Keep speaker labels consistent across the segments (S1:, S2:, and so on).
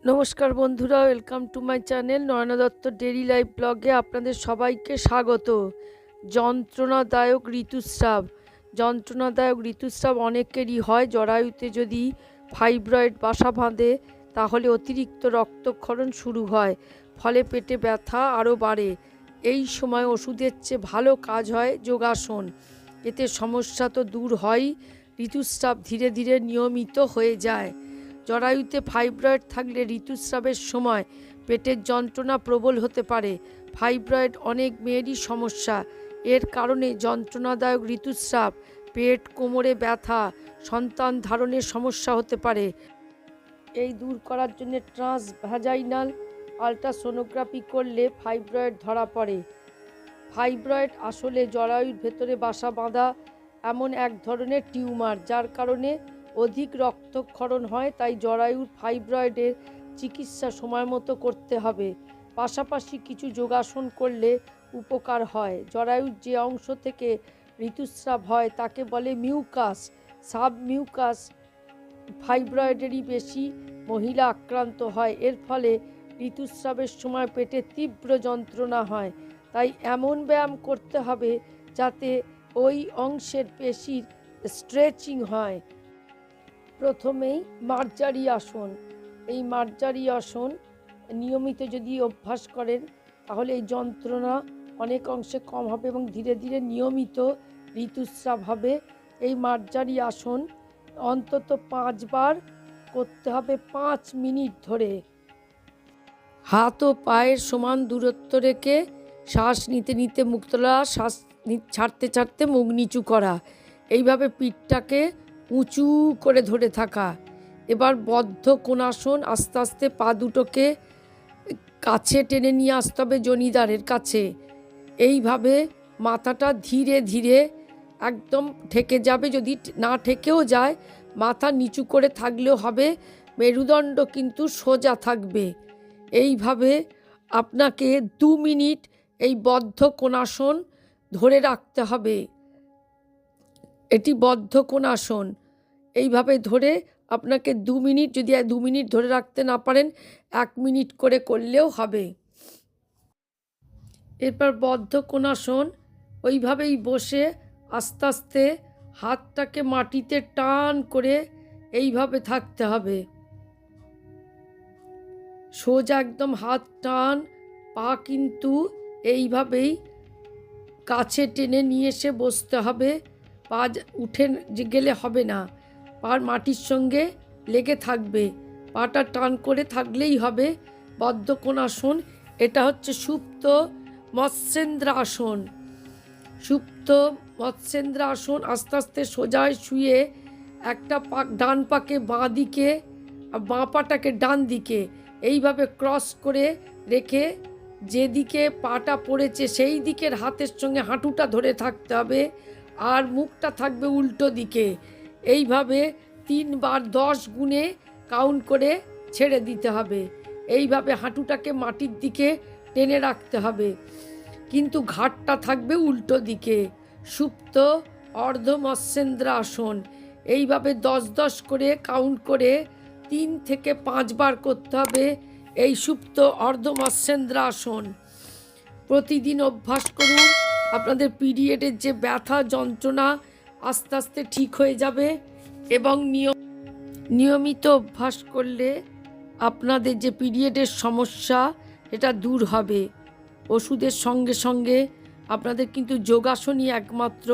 S1: নমস্কার বন্ধুরা, welcome to my channel Nayna Dutta daily life ব্লগে আপনাদের সবাইকে স্বাগত। যন্ত্রণাদায়ক ঋতুস্রাব অনেকেরই হয়। জরায়ুতে যদি ফাইব্রয়েড বাসা বাঁধে তাহলে অতিরিক্ত রক্তক্ষরণ শুরু হয়, ফলে পেটে ব্যথা আরও বাড়ে। এই সময় ওষুধের চেয়ে ভালো কাজ হয় যোগাসন। এতে সমস্যা তো দূর হয়ই, ঋতুস্রাব ধীরে ধীরে নিয়মিত হয়ে যায়। জরায়ুতে ফাইব্রয়েড থাকলে ঋতুস্রাবের সময় পেটের যন্ত্রণা প্রবল হতে পারে। ফাইব্রয়েড অনেক মেয়েরই সমস্যা। এর কারণে যন্ত্রণাদায়ক ঋতুস্রাব, পেট, কোমরে ব্যথা, সন্তান ধারণের সমস্যা হতে পারে। এই দূর করার জন্য ট্রান্সভ্যাজাইনাল আল্ট্রাসোনোগ্রাফি করলে ফাইব্রয়েড ধরা পড়ে। ফাইব্রয়েড আসলে জরায়ুর ভেতরে বাসা বাঁধা এমন এক ধরনের টিউমার, যার কারণে অধিক রক্তক্ষরণ হয়। তাই জরায়ুর ফাইব্রয়েডের চিকিৎসা সময় মতো করতে হবে। পাশাপাশি কিছু যোগাসন করলে উপকার হয়। জরায়ুর যে অংশ থেকে ঋতুস্রাব হয় তাকে বলে মিউকাস। সাবমিউকাস ফাইব্রয়েডেরই বেশি মহিলা আক্রান্ত হয়। এর ফলে ঋতুস্রাবের সময় পেটে তীব্র যন্ত্রণা হয়। তাই এমন ব্যায়াম করতে হবে যাতে ওই অংশের পেশির স্ট্রেচিং হয়। প্রথমেই মার্জারি আসন। এই মার্জারি আসন নিয়মিত যদি অভ্যাস করেন তাহলে এই যন্ত্রণা অনেক অংশে কম হবে এবং ধীরে ধীরে নিয়মিত ঋতুস্রাব হবে। এই মার্জারি আসন অন্তত 5 বার করতে হবে 5 মিনিট ধরে। হাত ও পায়ের সমান দূরত্ব রেখে শ্বাস নিতে নিতে মুখ তোলা, শ্বাস ছাড়তে ছাড়তে মুখ নিচু করা। এইভাবে পিঠটাকে উঁচু করে ধরে থাকা। এবার বদ্ধ কোণাসন। আস্তে আস্তে পা দুটোকে কাছে টেনে নিয়ে আসতে হবে জনিদারের কাছে। এইভাবে মাথাটা ধীরে ধীরে একদম ঠেকে যাবে। যদি না ঠেকেও যায় মাথা নিচু করে থাকলেও হবে, মেরুদণ্ড কিন্তু সোজা থাকবে। এইভাবে আপনাকে 2 মিনিট এই বদ্ধ কোণাসন ধরে রাখতে হবে। এটি বদ্ধ কোণাসন। এইভাবে ধরে আপনাকে 2 মিনিট, যদি 2 মিনিট ধরে রাখতে না পারেন 1 মিনিট করে করলেও হবে। এরপর বদ্ধ কোণাসন ওইভাবেই বসে আস্তে আস্তে হাতটাকে মাটিতে টান করে এইভাবে থাকতে হবে। সোজা একদম হাত টান, পা কিন্তু এইভাবেই কাছে টেনে নিয়ে এসে বসতে হবে। পা উঠে গেলে হবে না, পার মাটির সঙ্গে লেগে থাকবে। পাটা টান করে থাকলেই হবে। বদ্ধ কোণাসন। এটা হচ্ছে সুপ্ত মৎস্যেন্দ্রাসন। সুপ্ত মৎস্যেন্দ্রাসন। আস্তে আস্তে সোজায় শুয়ে একটা পা ডান পাকে বাঁ দিকে, বাঁ পাটাকে ডান দিকে এইভাবে ক্রস করে রেখে যেদিকে পাটা পড়েছে সেই দিকের হাতের সঙ্গে হাঁটুটা ধরে থাকতে হবে, আর মুখটা থাকবে উল্টো দিকে। এইভাবে 3 বার 10 গুণে কাউন্ট করে ছেড়ে দিতে হবে। এইভাবে হাঁটুটাকে মাটির দিকে টেনে রাখতে হবে, কিন্তু ঘাটটা থাকবে উল্টো দিকে। সুপ্ত অর্ধ মৎস্যেন্দ্রাসন। এইভাবে 10-10 করে কাউন্ট করে 3 থেকে 5 বার করতে হবে এই সুপ্ত অর্ধ মৎস্যেন্দ্রাসন। প্রতিদিন অভ্যাস করুন। আপনাদের পিরিয়ডের যে ব্যথা যন্ত্রণা আস্তে আস্তে ঠিক হয়ে যাবে এবং নিয়মিত অভ্যাস করলে আপনাদের যে পিরিয়ডের সমস্যা এটা দূর হবে। ওষুধের সঙ্গে সঙ্গে আপনাদের কিন্তু যোগাসনই একমাত্র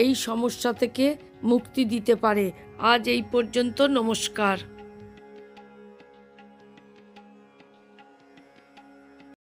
S1: এই সমস্যা থেকে মুক্তি দিতে পারে। আজ এই পর্যন্ত। নমস্কার।